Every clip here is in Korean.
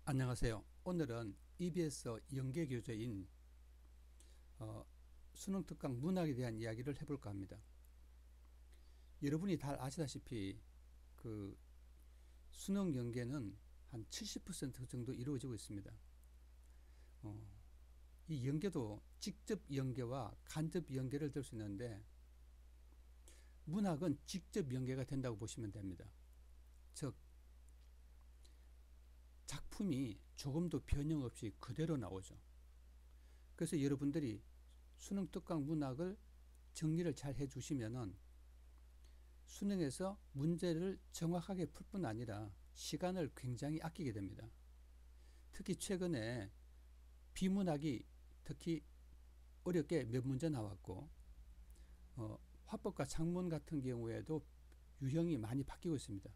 안녕하세요. 오늘은 EBS 연계교재인 수능특강 문학에 대한 이야기를 해볼까 합니다. 여러분이 다 아시다시피 그 수능 연계는 한 70% 정도 이루어지고 있습니다. 이 연계도 직접 연계와 간접 연계를 들 수 있는데 문학은 직접 연계가 된다고 보시면 됩니다. 즉 작품이 조금도 변형 없이 그대로 나오죠. 그래서 여러분들이 수능 특강 문학을 정리를 잘 해주시면은 수능에서 문제를 정확하게 풀 뿐 아니라 시간을 굉장히 아끼게 됩니다. 특히 최근에 비문학이 특히 어렵게 몇 문제 나왔고 화법과 작문 같은 경우에도 유형이 많이 바뀌고 있습니다.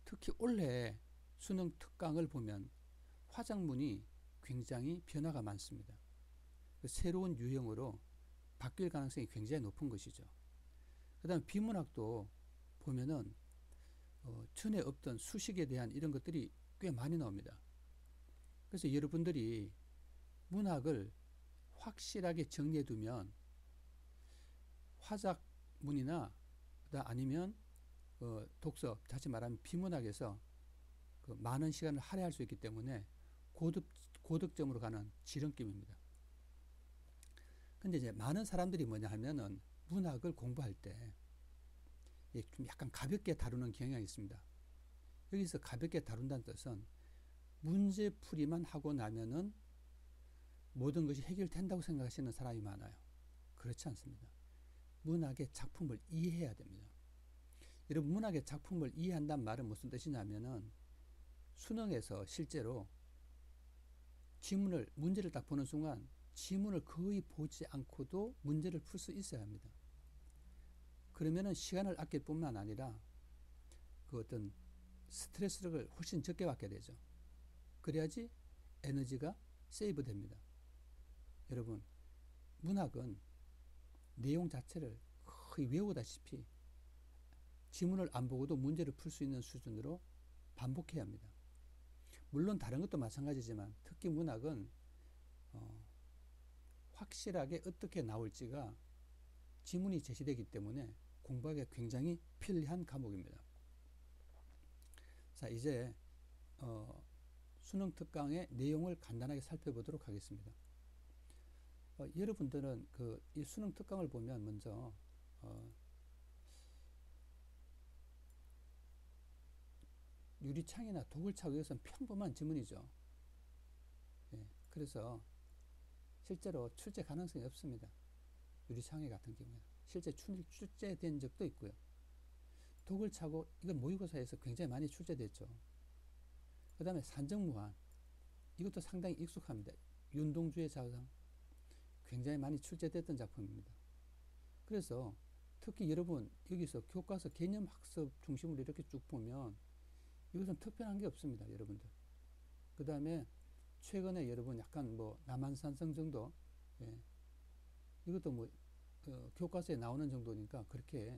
특히 올해 수능 특강을 보면 화작문이 굉장히 변화가 많습니다. 새로운 유형으로 바뀔 가능성이 굉장히 높은 것이죠. 그 다음 비문학도 보면은 전에 없던 수식에 대한 이런 것들이 꽤 많이 나옵니다. 그래서 여러분들이 문학을 확실하게 정리해 두면 화작문이나 아니면 독서, 다시 말하면 비문학에서 많은 시간을 할애할 수 있기 때문에 고득점으로 가는 지름길입니다. 근데 이제 많은 사람들이 뭐냐 하면은 문학을 공부할 때 좀 약간 가볍게 다루는 경향이 있습니다. 여기서 가볍게 다룬다는 뜻은 문제풀이만 하고 나면은 모든 것이 해결된다고 생각하시는 사람이 많아요. 그렇지 않습니다. 문학의 작품을 이해해야 됩니다. 여러분, 문학의 작품을 이해한다는 말은 무슨 뜻이냐면은 수능에서 실제로 문제를 딱 보는 순간 지문을 거의 보지 않고도 문제를 풀 수 있어야 합니다. 그러면은 시간을 아낄 뿐만 아니라 그 어떤 스트레스를 훨씬 적게 받게 되죠. 그래야지 에너지가 세이브 됩니다. 여러분, 문학은 내용 자체를 거의 외우다시피 지문을 안 보고도 문제를 풀 수 있는 수준으로 반복해야 합니다. 물론 다른 것도 마찬가지지만 특히 문학은 확실하게 어떻게 나올지가 지문이 제시되기 때문에 공부하기가 굉장히 편리한 과목입니다. 자, 이제 수능 특강의 내용을 간단하게 살펴보도록 하겠습니다. 여러분들은 이 수능 특강을 보면 먼저 유리창이나 도굴창 위에서는 평범한 지문이죠. 예, 그래서 실제로 출제 가능성이 없습니다. 유리창회 같은 경우에는 실제 출제된 적도 있고요. 독을 차고 이건 모의고사에서 굉장히 많이 출제됐죠. 그 다음에 산정무한, 이것도 상당히 익숙합니다. 윤동주의 자상, 굉장히 많이 출제됐던 작품입니다. 그래서 특히 여러분 여기서 교과서 개념 학습 중심으로 이렇게 쭉 보면 이것은 특별한 게 없습니다. 여러분들. 그 다음에 최근에 여러분 약간 남한산성 정도, 예, 이것도 교과서에 나오는 정도니까 그렇게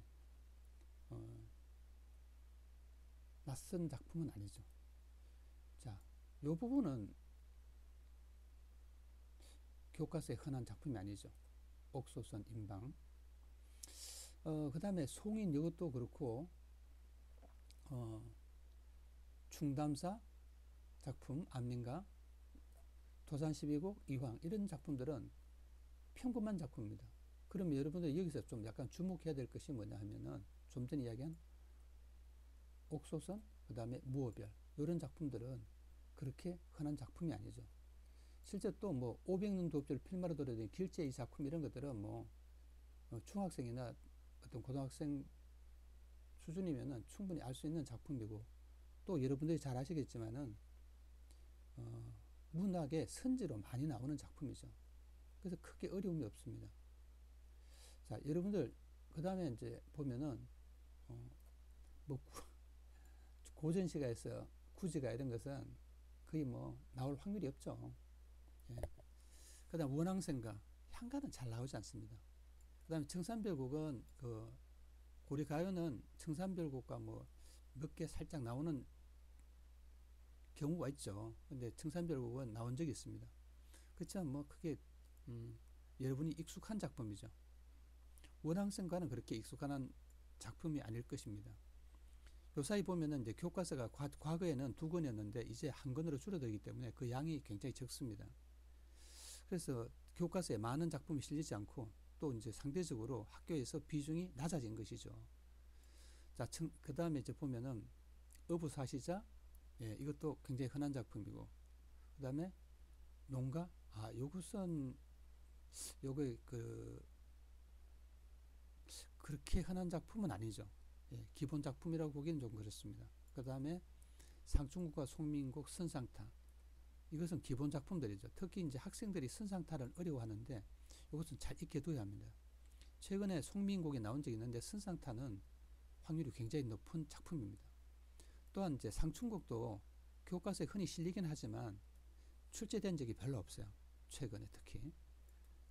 낯선 작품은 아니죠. 자, 이 부분은 교과서에 흔한 작품이 아니죠. 옥소선 인방. 그 다음에 송인 이것도 그렇고 충담사 작품 안민가, 도산 12곡 이황, 이런 작품들은 평범한 작품입니다. 그러면 여러분들 여기서 좀 약간 주목해야 될 것이 뭐냐 하면은 좀 전에 이야기한 옥소선, 그 다음에 무어별, 이런 작품들은 그렇게 흔한 작품이 아니죠. 실제 또 500년 도읍절 필마로 돌아다니는 길제 이 작품 이런 것들은 중학생이나 어떤 고등학생 수준이면은 충분히 알 수 있는 작품이고, 또 여러분들이 잘 아시겠지만은 문학의 선지로 많이 나오는 작품이죠. 그래서 크게 어려움이 없습니다. 자, 여러분들 그 다음에 이제 보면은 고전시가에서 구지가 이런 것은 거의 나올 확률이 없죠. 예. 그 다음 원앙생가, 향가는 잘 나오지 않습니다. 그 다음에 청산별곡은 고려가요는 청산별곡과 몇 개 살짝 나오는 경우가 있죠. 근데 청산별곡은 나온 적이 있습니다. 그렇지만 뭐 크게 여러분이 익숙한 작품이죠. 원앙생과는 그렇게 익숙한 작품이 아닐 것입니다. 요 사이 보면은 이제 교과서가 과거에는 2권이었는데 이제 1권으로 줄어들기 때문에 그 양이 굉장히 적습니다. 그래서 교과서에 많은 작품이 실리지 않고 또 이제 상대적으로 학교에서 비중이 낮아진 것이죠. 자, 그 다음에 이제 보면은 어부사시자, 예, 이것도 굉장히 흔한 작품이고, 그 다음에 농가, 요것은 요게 그렇게 흔한 작품은 아니죠. 예, 기본 작품이라고 보기는 좀 그렇습니다. 그 다음에 상중국과 송민곡, 선상타, 이것은 기본 작품들이죠. 특히 이제 학생들이 선상타를 어려워하는데 이것은 잘 익혀둬야 합니다. 최근에 송민곡이 나온 적이 있는데 선상타는 확률이 굉장히 높은 작품입니다. 또한 이제 상춘곡도 교과서에 흔히 실리긴 하지만 출제된 적이 별로 없어요. 최근에 특히.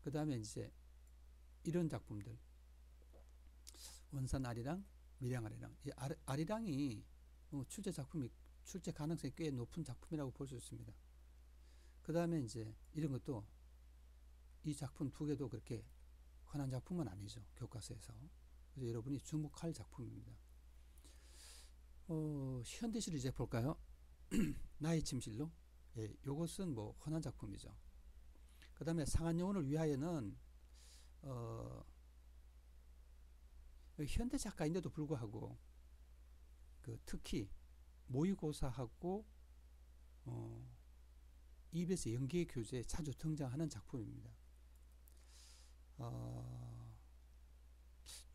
그 다음에 이제 이런 작품들, 원산 아리랑, 밀양 아리랑. 이 아리랑이 출제 가능성이 꽤 높은 작품이라고 볼 수 있습니다. 그 다음에 이제 이런 것도 이 작품 2개도 그렇게 흔한 작품은 아니죠. 교과서에서. 그래서 여러분이 주목할 작품입니다. 현대시를 이제 볼까요? 나의 침실로. 예, 요것은 뭐 흔한 작품이죠. 그 다음에 상한여운을 위하여는 현대 작가인데도 불구하고 특히 모의고사하고 EBS 연계교재에 자주 등장하는 작품입니다.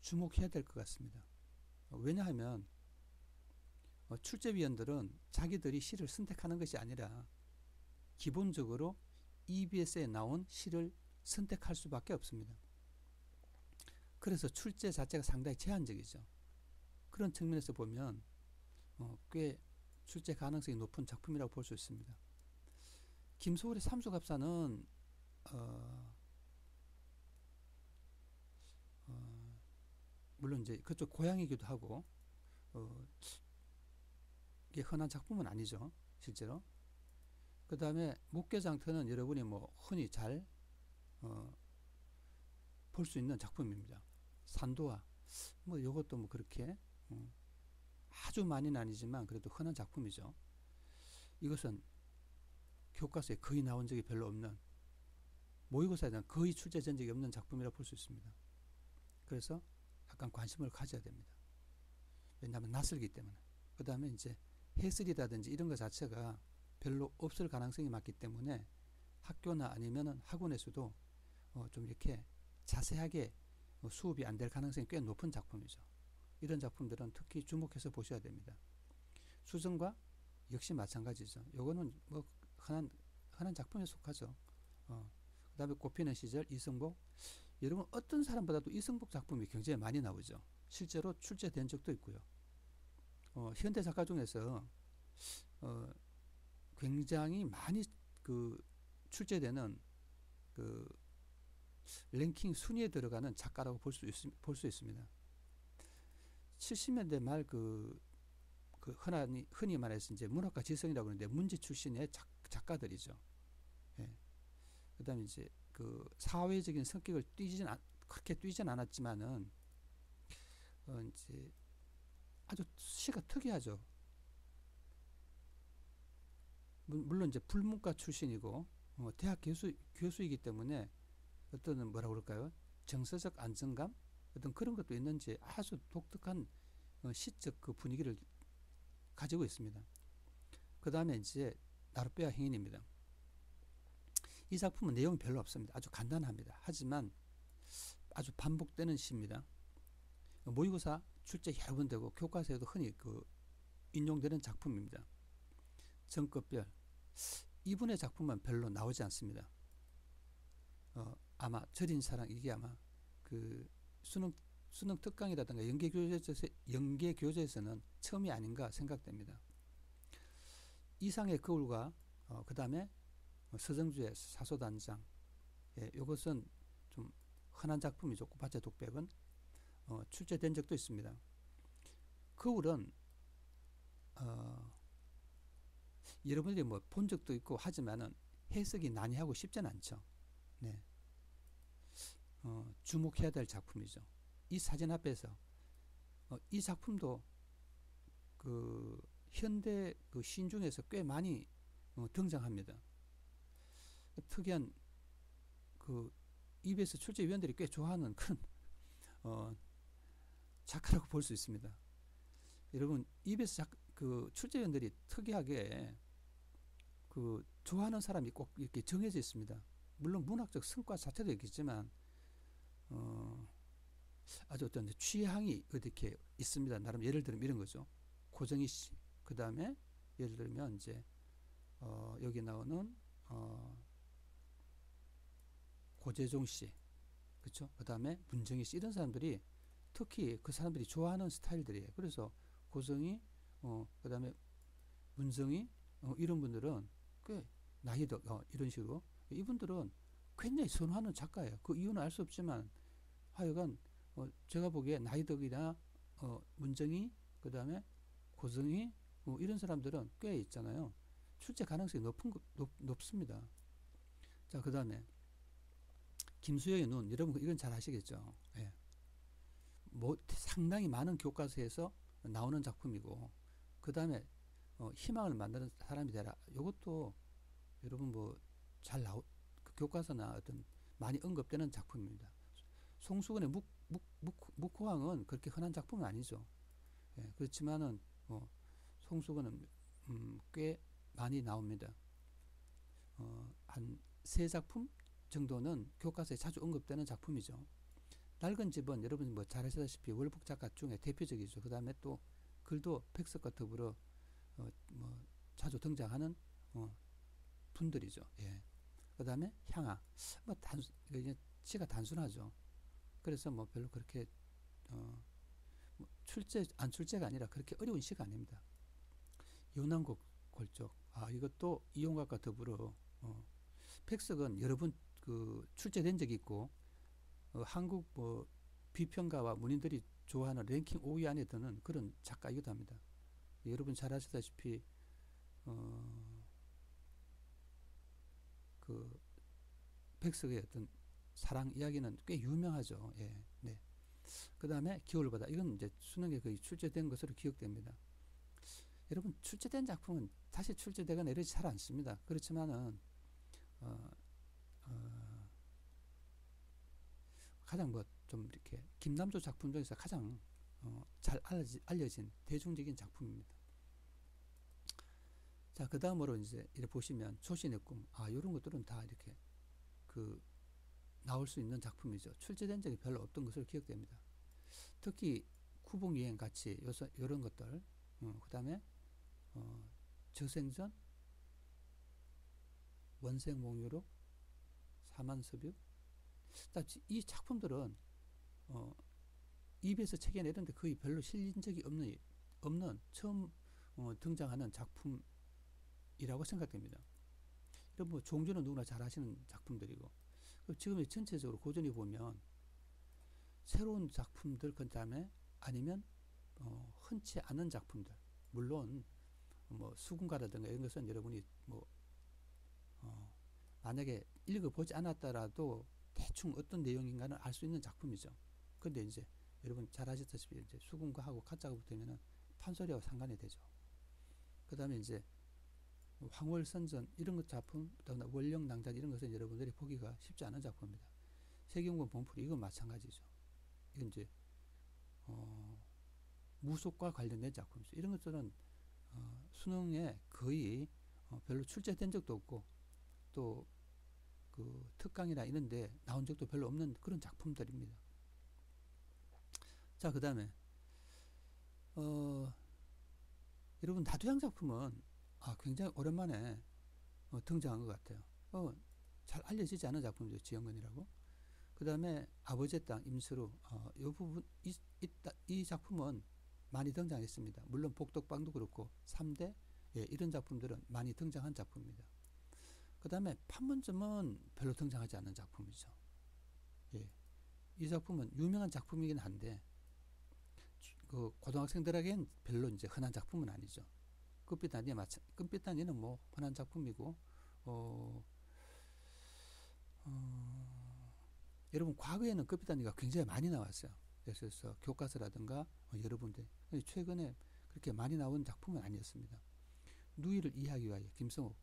주목해야 될 것 같습니다. 왜냐하면 출제위원들은 자기들이 시를 선택하는 것이 아니라 기본적으로 EBS에 나온 시를 선택할 수밖에 없습니다. 그래서 출제 자체가 상당히 제한적이죠. 그런 측면에서 보면 꽤 출제 가능성이 높은 작품이라고 볼 수 있습니다. 김소월의 삼수갑사는 물론 이제 그쪽 고향이기도 하고 이게 흔한 작품은 아니죠, 실제로. 그 다음에 목계장터는 여러분이 뭐 흔히 잘 볼 수 있는 작품입니다. 산도와 뭐 이것도 뭐 그렇게 아주 많이는 아니지만 그래도 흔한 작품이죠. 이것은 교과서에 거의 나온 적이 별로 없는, 모의고사에는 거의 출제된 적이 없는 작품이라고 볼 수 있습니다. 그래서 약간 관심을 가져야 됩니다. 왜냐하면 낯설기 때문에. 그 다음에 이제 해설이라든지 이런 것 자체가 별로 없을 가능성이 많기 때문에 학교나 아니면 학원에서도 좀 이렇게 자세하게 수업이 안 될 가능성이 꽤 높은 작품이죠. 이런 작품들은 특히 주목해서 보셔야 됩니다. 수정과 역시 마찬가지죠. 요거는 뭐 흔한 작품에 속하죠. 그 다음에 꽃피는 시절, 이승복. 여러분 어떤 사람보다도 이승복 작품이 굉장히 많이 나오죠. 실제로 출제된 적도 있고요. 현대 작가 중에서 굉장히 많이 출제되는 랭킹 순위에 들어가는 작가라고 볼 수 있습니다. 70년대 말 흔히 말해서 이제 문학과 지성이라고 하는데 문지 출신의 작가들이죠. 예. 그 다음에 이제 사회적인 성격을 그렇게 띄진 않았지만은 이제 아주 시가 특이하죠. 물론 이제 불문과 출신이고 대학 교수이기 때문에 어떤 뭐라고 그럴까요? 정서적 안정감 어떤 그런 것도 있는지 아주 독특한 시적 분위기를 가지고 있습니다. 그 다음에 이제 나룻배와 행인입니다. 이 작품은 내용이 별로 없습니다. 아주 간단합니다. 하지만 아주 반복되는 시입니다. 모의고사 출제 여러 번 되고 교과서에도 흔히 인용되는 작품입니다. 정급별. 이분의 작품은 별로 나오지 않습니다. 아마 절인 사랑, 이게 아마 수능 특강이라든가 연계교재에서는 처음이 아닌가 생각됩니다. 이상의 거울과 그 다음에 서정주의 사소단장, 예, 이것은 좀 흔한 작품이죠. 꽃밭의 독백은 출제된 적도 있습니다. 거울은 여러분들이 뭐 본 적도 있고 하지만은 해석이 난해하고 쉽진 않죠. 네. 주목해야 될 작품이죠. 이 사진 앞에서 이 작품도 그 현대 그 시인 중에서 꽤 많이 등장합니다. 특이한 그 EBS 출제위원들이 꽤 좋아하는 그런 작가라고 볼 수 있습니다. 여러분 EBS 그 출제위원들이 특이하게 그 좋아하는 사람이 꼭 이렇게 정해져 있습니다. 물론 문학적 성과 자체도 있겠지만 아주 어떤 취향이 어떻게 있습니다. 나름 예를 들면 이런 거죠. 고정희 씨, 그 다음에 예를 들면 이제 여기 나오는 고재종 씨, 그렇죠? 그 다음에 문정희 씨, 이런 사람들이 특히 그 사람들이 좋아하는 스타일들이에요. 그래서 고정희, 그 다음에 문정희, 이런 분들은 꽤 나이덕 이런 식으로 이분들은 굉장히 선호하는 작가예요. 그 이유는 알 수 없지만 하여간 제가 보기에 나이덕이나 문정희, 그 다음에 고정희 이런 사람들은 꽤 있잖아요. 출제 가능성이 높습니다. 자, 그 다음에 김수영의 눈, 여러분 이건 잘 아시겠죠? 예. 뭐 상당히 많은 교과서에서 나오는 작품이고, 그 다음에 희망을 만드는 사람이 되라. 이것도 여러분 뭐 잘 그 교과서나 어떤 많이 언급되는 작품입니다. 송수근의 묵호왕은 그렇게 흔한 작품은 아니죠. 예, 그렇지만은 송수근은 꽤 많이 나옵니다. 한 세 작품 정도는 교과서에 자주 언급되는 작품이죠. 낡은 집은 여러분 뭐 잘 아시다시피 월북 작가 중에 대표적이죠. 그 다음에 또 글도 백석과 더불어 뭐 자주 등장하는 분들이죠. 예. 그 다음에 향하, 뭐 이게 시가 단순하죠. 그래서 뭐 별로 그렇게 뭐 안 출제가 아니라 그렇게 어려운 시가 아닙니다. 요난곡 골적, 이것도 이용각과 더불어 백석은 여러 번 그 출제된 적이 있고 한국 뭐 비평가와 문인들이 좋아하는 랭킹 5위 안에 드는 그런 작가이기도 합니다. 여러분 잘 아시다시피 그 백석의 어떤 사랑 이야기는 꽤 유명하죠. 예, 네. 그 다음에 겨울바다, 이건 이제 수능에 거의 출제된 것으로 기억됩니다. 여러분 출제된 작품은 다시 출제되거나 이러지 잘 않습니다. 그렇지만은 가장 뭐 좀 이렇게 김남조 작품 중에서 가장 잘 알려진 대중적인 작품입니다. 자, 그 다음으로 이제 이렇게 보시면 초신의 꿈, 이런 것들은 다 이렇게 그 나올 수 있는 작품이죠. 출제된 적이 별로 없던 것으로 기억됩니다. 특히 구봉여행 같이 이런 것들, 그 다음에 저생전, 원생몽유록, 사만섭유, 이 작품들은 EBS 책이나 이런 데 거의 별로 실린 적이 없는 처음 등장하는 작품이라고 생각됩니다. 이런 뭐 종주는 누구나 잘 아시는 작품들이고, 지금 전체적으로 고전히 보면 새로운 작품들, 그 다음에 아니면 흔치 않은 작품들, 물론 뭐 수군가라든가 이런 것은 여러분이 뭐 만약에 읽어보지 않았더라도 대충 어떤 내용인가는 알 수 있는 작품이죠. 근데 이제 여러분 잘 아시다시피 이제 수군가하고 가짜가 붙으면은 판소리하고 상관이 되죠. 그 다음에 이제 황홀선전 이런 것 작품, 원령낭잔 이런 것은 여러분들이 보기가 쉽지 않은 작품입니다. 세경군 범풀이 이건 마찬가지죠. 이건 이제 무속과 관련된 작품이죠. 이런 것들은 수능에 거의 별로 출제된 적도 없고 또 그 특강이나 이런데 나온 적도 별로 없는 그런 작품들입니다. 자, 그 다음에 여러분 나두양 작품은 굉장히 오랜만에 등장한 것 같아요. 잘 알려지지 않은 작품이죠. 지영건이라고. 그 다음에 아버지의 땅 임수루, 이 작품은 많이 등장했습니다. 물론 복덕방도 그렇고 3대 이런 작품들은 많이 등장한 작품입니다. 그 다음에 판문점은 별로 등장하지 않는 작품이죠. 예. 이 작품은 유명한 작품이긴 한데 그 고등학생들에겐 별로 이제 흔한 작품은 아니죠. 금빛 단위는 뭐 흔한 작품이고, 어, 여러분 과거에는 금빛 단위가 굉장히 많이 나왔어요. 그래서 교과서라든가 여러분들 최근에 그렇게 많이 나온 작품은 아니었습니다. 누이를 이해하기 위하여 김성옥.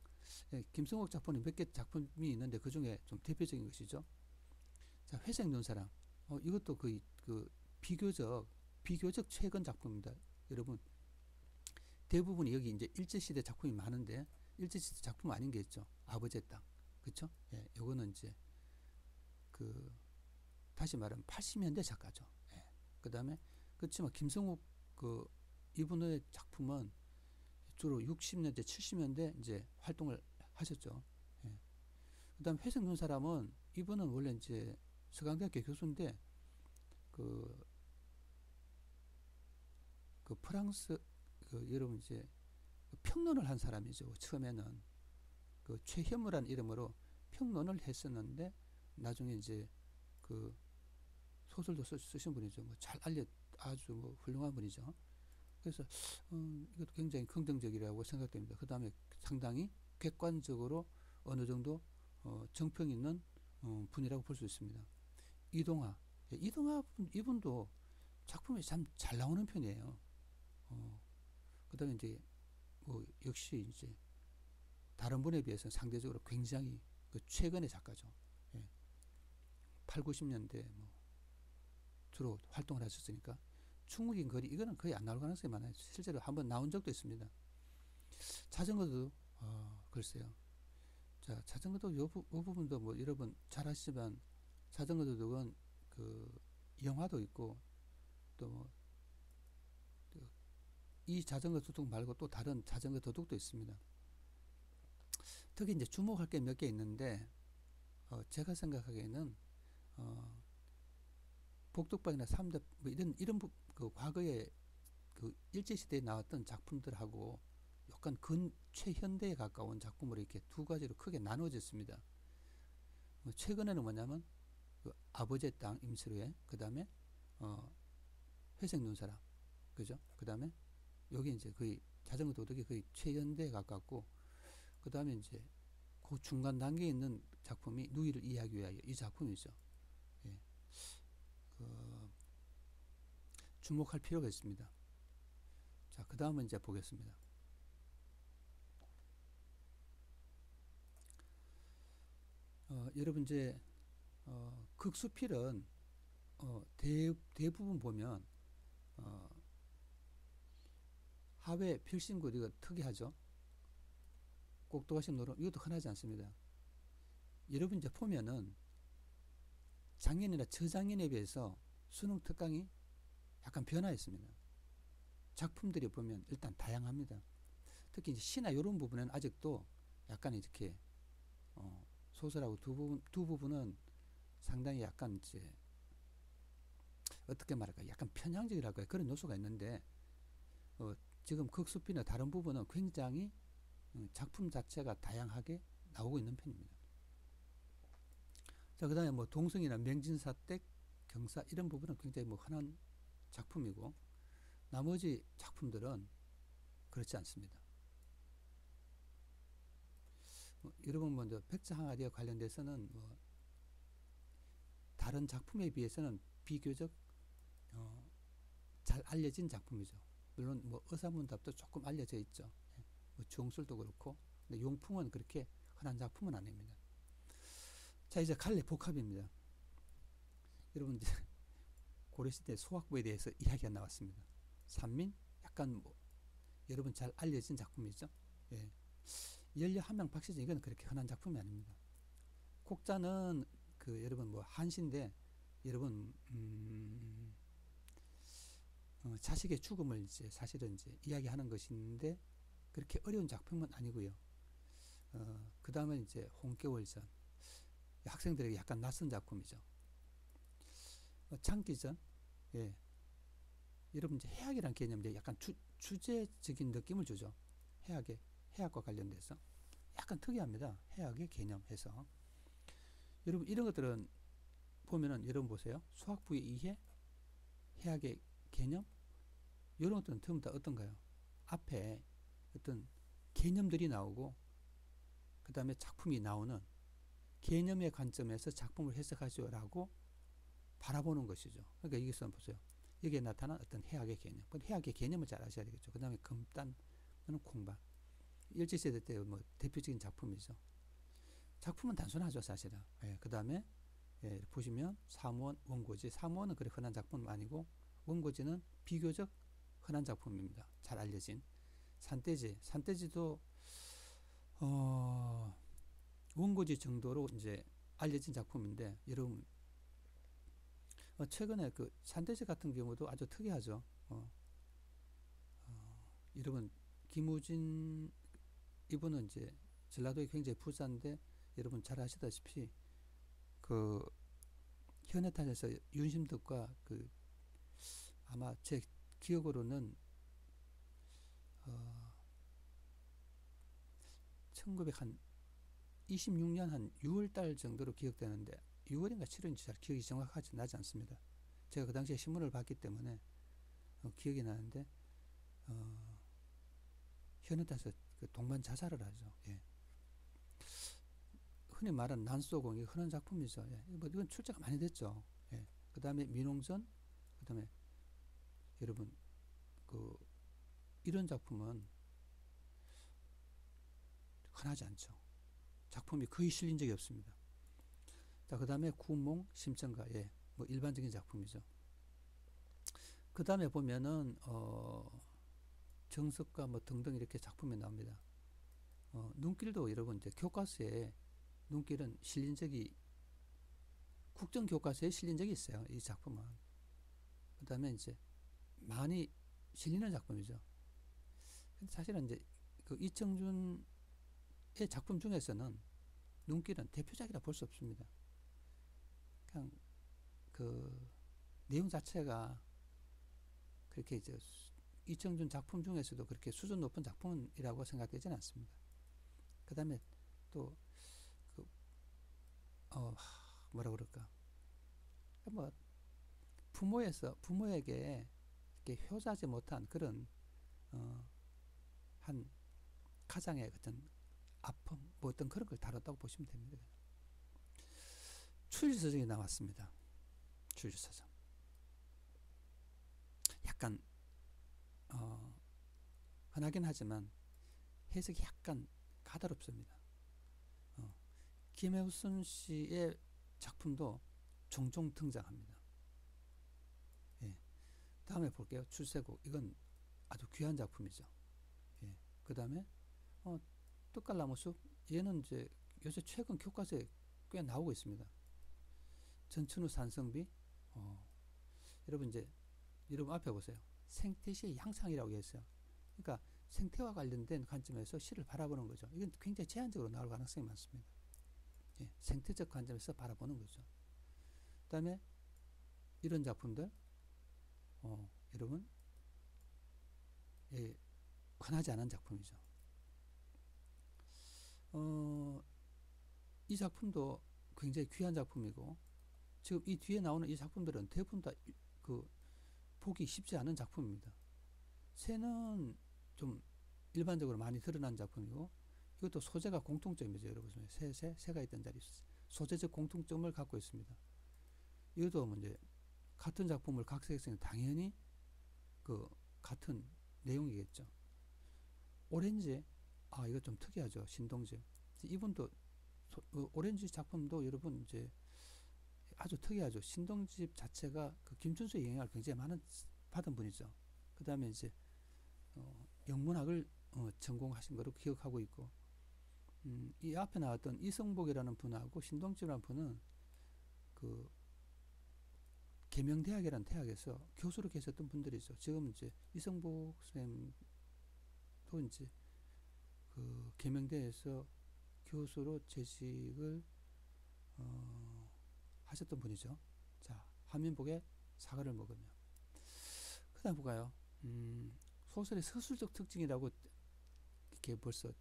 예, 김성옥 작품은 몇 개 작품이 있는데 그 중에 좀 대표적인 것이죠. 자, 회색 눈사람. 이것도 그 비교적 최근 작품입니다. 여러분 대부분이 여기 이제 일제시대 작품이 많은데 일제시대 작품 아닌 게 있죠. 아버지의 땅. 그쵸? 예, 요거는 이제 그 다시 말하면 80년대 작가죠. 예. 그 다음에 그렇지만 김성욱 이분의 작품은 주로 60년대, 70년대 이제 활동을 하셨죠. 예. 그 다음 회색 눈사람은 이분은 원래 이제 서강대학교 교수인데 그 프랑스 여러분 이제 평론을 한 사람이죠. 처음에는 그 최현무라는 이름으로 평론을 했었는데 나중에 이제 그 소설도 쓰신 분이죠. 뭐 잘 아주 뭐 훌륭한 분이죠. 그래서 이것도 굉장히 긍정적이라고 생각됩니다. 그 다음에 상당히 객관적으로 어느 정도 정평 있는 분이라고 볼 수 있습니다. 이동하, 예, 이분도 작품이 참 잘 나오는 편이에요. 그 다음에 이제 뭐 역시 이제 다른 분에 비해서 상대적으로 굉장히 그 최근의 작가죠. 예. 8, 90년대 뭐 주로 활동을 하셨으니까 충무긴 거리 이거는 거의 안 나올 가능성이 많아요. 실제로 한번 나온 적도 있습니다. 자전거도 글쎄요. 자, 자전거도 요 부분도 뭐 여러분 잘 아시지만 자전거 도둑은 그 영화도 있고 또 이 자전거 도둑 말고 또 다른 자전거 도둑도 있습니다. 특히 이제 주목할 게 몇 개 있는데 제가 생각하기에는 복덕방이나 삼대 뭐 이런 그 과거에 그 일제시대에 나왔던 작품들하고 약간 최현대에 가까운 작품으로 이렇게 두 가지로 크게 나눠졌습니다. 최근에는 뭐냐면 그 아버지의 땅 임시로의 그 다음에 회색 눈사람 그죠? 그 다음에 여기 이제 거의 자전거 도둑이 거의 최현대에 가깝고 그 다음에 이제 그 중간 단계에 있는 작품이 누이를 이해하기 위하여 이 작품이죠. 예. 주목할 필요가 있습니다. 자, 그 다음은 이제 보겠습니다. 여러분 이제 극수필은 대부분 보면 하회 필신구 이거 특이하죠. 꼭두가시 노름 이것도 흔하지 않습니다. 여러분 이제 보면은 작년이나 저작년에 비해서 수능 특강이 약간 변화했습니다. 작품들이 보면 일단 다양합니다. 특히 이제 시나 이런 부분은 아직도 약간 이렇게 소설하고 두 부분은 상당히 약간 이제 어떻게 말할까 약간 편향적이랄까요 그런 요소가 있는데 지금 극수필이나 다른 부분은 굉장히 작품 자체가 다양하게 나오고 있는 편입니다. 자, 그 다음에 뭐 동성이나 명진사댁, 경사 이런 부분은 굉장히 뭐 흔한 작품이고 나머지 작품들은 그렇지 않습니다. 여러분 먼저 백자항아리와 관련돼서는 뭐 다른 작품에 비해서는 비교적 잘 알려진 작품이죠. 물론 뭐 의사문답도 조금 알려져 있죠. 뭐 중술도 그렇고 근데 용풍은 그렇게 흔한 작품은 아닙니다. 자, 이제 갈래 복합입니다. 여러분 이제 고려시대 소학부에 대해서 이야기가 나왔습니다. 산민 약간 뭐 여러분 잘 알려진 작품이죠. 예. 열려한명 박시진 이건 그렇게 흔한 작품이 아닙니다. 곡자는 그 여러분 뭐 한시인데 여러분 자식의 죽음을 이제 사실은 이제 이야기하는 것인데 그렇게 어려운 작품은 아니고요. 그 다음에 이제 홍겨울전 학생들에게 약간 낯선 작품이죠. 장기전 예. 여러분 이제 해학이라는 개념인데 약간 주제적인 느낌을 주죠. 해학과 관련돼서 약간 특이합니다. 해학의 개념해서 여러분 이런 것들은 보면은 여러분 보세요. 수학부의 이해, 해학의 개념 이런 것들은 전부 다 어떤가요? 앞에 어떤 개념들이 나오고 그 다음에 작품이 나오는 개념의 관점에서 작품을 해석하죠라고 바라보는 것이죠. 그러니까 여기서 보세요. 여기에 나타난 어떤 해악의 개념. 해악의 개념을 잘 아셔야 되겠죠. 그 다음에 금단 또는 콩반. 일제시대 때 뭐 대표적인 작품이죠. 작품은 단순하죠, 사실은. 예, 그 다음에 예, 보시면 사무원, 원고지. 사무원은 그렇게 흔한 작품은 아니고 원고지는 비교적 흔한 작품입니다. 잘 알려진. 산돼지. 산돼지도 원고지 정도로 이제 알려진 작품인데 여러분 최근에 그 산돼지 같은 경우도 아주 특이하죠. 여러분 김우진 이분은 이제 전라도에 굉장히 부자인데 여러분 잘 아시다시피 그 현해탄에서 윤심덕과 그 아마 제 기억으로는 1926년 한 6월달 정도로 기억되는데 6월인가 7월인지 잘 기억이 정확하지 나지 않습니다. 제가 그 당시에 신문을 봤기 때문에 기억이 나는데 현해탄에서 그 동반 자살을 하죠. 예. 흔히 말하는 난소공 이 흔한 작품이죠. 예. 뭐 이건 출제가 많이 됐죠. 예. 그 다음에 민홍전, 그 다음에 여러분 그 이런 작품은 흔하지 않죠. 작품이 거의 실린 적이 없습니다. 자, 그 다음에 구몽, 심청가, 예, 뭐 일반적인 작품이죠. 그 다음에 보면은 정석가 뭐 등등 이렇게 작품이 나옵니다. 눈길도 여러분 이제 교과서에 눈길은 실린 적이 국정교과서에 실린 적이 있어요. 이 작품은. 그 다음에 이제 많이 실리는 작품이죠. 근데 사실은 이제 그 이청준의 작품 중에서는 눈길은 대표작이라 볼 수 없습니다. 그냥 그 내용 자체가 그렇게 이제 이청준 작품 중에서도 그렇게 수준 높은 작품이라고 생각되지는 않습니다. 그 다음에 또 그 뭐라 그럴까? 뭐 부모에게 이렇게 효자지 못한 그런 한 가장의 어떤 아픔, 뭐 어떤 그런 걸 다뤘다고 보시면 됩니다. 추리서적이 나왔습니다. 추리서적. 약간 흔하긴 하지만 해석이 약간 까다롭습니다. 김혜우순 씨의 작품도 종종 등장합니다. 예. 다음에 볼게요. 출세곡. 이건 아주 귀한 작품이죠. 예. 그 다음에 뜻깔나무숲. 얘는 이제 요새 최근 교과서에 꽤 나오고 있습니다. 전춘후 산성비. 여러분 이제 여러분 앞에 보세요. 생태시의 양상이라고 했어요. 그러니까 생태와 관련된 관점에서 시를 바라보는 거죠. 이건 굉장히 제한적으로 나올 가능성이 많습니다. 예, 생태적 관점에서 바라보는 거죠. 그 다음에 이런 작품들 여러분 예, 흔하지 않은 작품이죠. 이 작품도 굉장히 귀한 작품이고 지금 이 뒤에 나오는 이 작품들은 대부분 다 그 보기 쉽지 않은 작품입니다. 새는 좀 일반적으로 많이 드러난 작품이고 이것도 소재가 공통점이죠. 여러분 새가 있던 자리 소재적 공통점을 갖고 있습니다. 이것도 뭐 이제 같은 작품을 각색했으니 당연히 그 같은 내용이겠죠. 오렌지 이거 좀 특이하죠. 신동집 이분도 오렌지 작품도 여러분 이제 아주 특이하죠. 신동집 자체가 그 김춘수의 영향을 굉장히 많은 받은 분이죠. 그 다음에 이제 영문학을 전공하신 거로 기억하고 있고 이 앞에 나왔던 이성복이라는 분하고 신동집이라는 분은 그 계명대학이라는 대학에서 교수로 계셨던 분들이죠. 지금 이제 이성복 선생님도 이제 그 계명대에서 교수로 재직을 하셨던 분이죠. 자, 화면 보게 사과를 먹으며. 그 다음 볼까요? 소설의 서술적 특징이라고 이렇게 벌써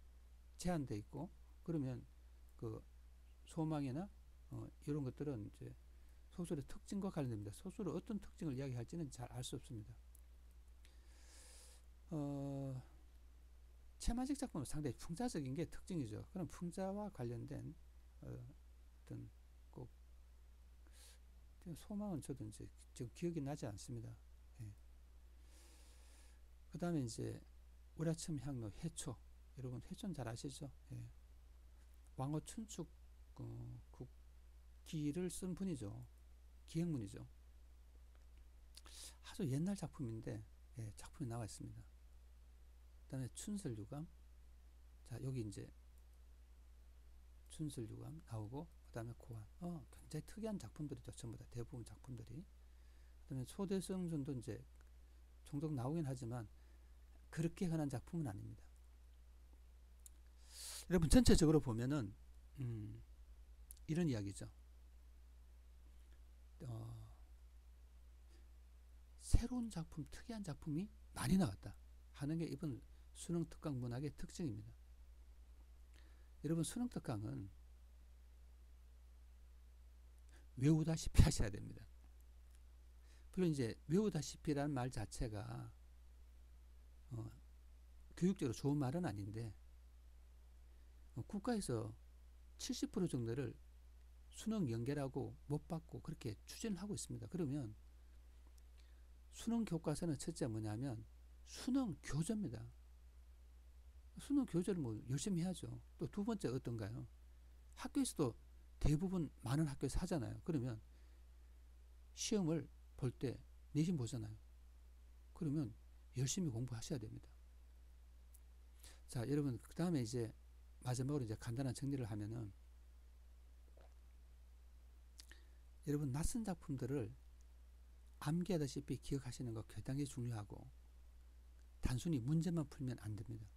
제한되어 있고, 그러면 그 소망이나 이런 것들은 이제 소설의 특징과 관련됩니다. 소설의 어떤 특징을 이야기할지는 잘 알 수 없습니다. 체마직 작품은 상당히 풍자적인 게 특징이죠. 그럼 풍자와 관련된 어떤 꼭 소망은 저도 이제 지금 기억이 나지 않습니다. 예. 그 다음에 이제 우라침 향로 해초. 여러분 해초는 잘 아시죠? 예. 왕호 춘축 국기를 쓴 분이죠. 기행문이죠. 아주 옛날 작품인데 예, 작품이 나와 있습니다. 그 다음에 춘설유감. 자, 여기 이제 춘설유감 나오고, 그 다음에 고안. 굉장히 특이한 작품들이죠. 전부 다 대부분 작품들이. 그 다음에 초대성전도 이제 종종 나오긴 하지만 그렇게 흔한 작품은 아닙니다. 여러분 전체적으로 보면은 이런 이야기죠. 새로운 작품, 특이한 작품이 많이 나왔다 하는 게 이번 수능특강 문학의 특징입니다. 여러분 수능특강은 외우다시피 하셔야 됩니다. 물론 이제 외우다시피라는 말 자체가 교육적으로 좋은 말은 아닌데 국가에서 70% 정도를 수능 연계라고 못 받고 그렇게 추진하고 있습니다. 그러면 수능 교과서는 첫째 뭐냐면 수능 교재입니다. 수능 교재를 뭐 열심히 해야죠. 또 두 번째 어떤가요? 학교에서도 대부분 많은 학교에서 하잖아요. 그러면 시험을 볼 때 내신 보잖아요. 그러면 열심히 공부하셔야 됩니다. 자, 여러분 그 다음에 이제 마지막으로 이제 간단한 정리를 하면은 여러분 낯선 작품들을 암기하다시피 기억하시는 거 굉장히 중요하고 단순히 문제만 풀면 안 됩니다.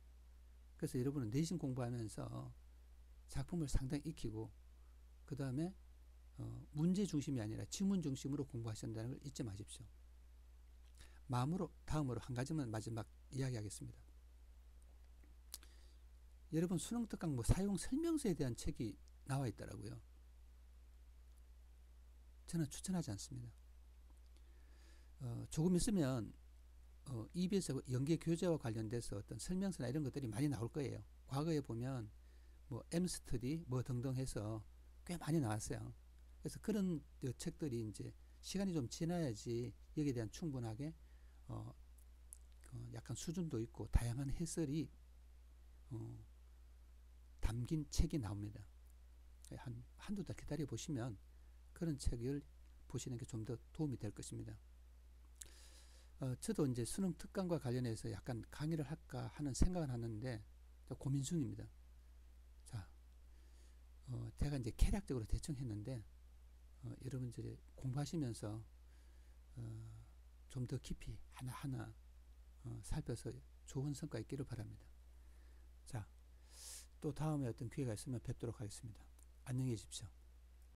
그래서 여러분은 내신 공부하면서 작품을 상당히 익히고 그 다음에 문제 중심이 아니라 지문 중심으로 공부하신다는 걸 잊지 마십시오. 다음으로 한 가지만 마지막 이야기하겠습니다. 여러분 수능특강 사용 설명서에 대한 책이 나와 있더라고요. 저는 추천하지 않습니다. 조금 있으면 EBS 연계 교재와 관련돼서 어떤 설명서나 이런 것들이 많이 나올 거예요. 과거에 보면 뭐 M스터디 뭐 등등 해서 꽤 많이 나왔어요. 그래서 그런 책들이 이제 시간이 좀 지나야지 여기에 대한 충분하게 약간 수준도 있고 다양한 해설이 담긴 책이 나옵니다. 한두 달 기다려 보시면 그런 책을 보시는 게 좀 더 도움이 될 것입니다. 저도 이제 수능 특강과 관련해서 약간 강의를 할까 하는 생각을 하는데 고민 중입니다. 자, 제가 이제 계략적으로 대충 했는데 여러분들이 공부하시면서 좀 더 깊이 하나하나 살펴서 좋은 성과 있기를 바랍니다. 자, 또 다음에 어떤 기회가 있으면 뵙도록 하겠습니다. 안녕히 계십시오.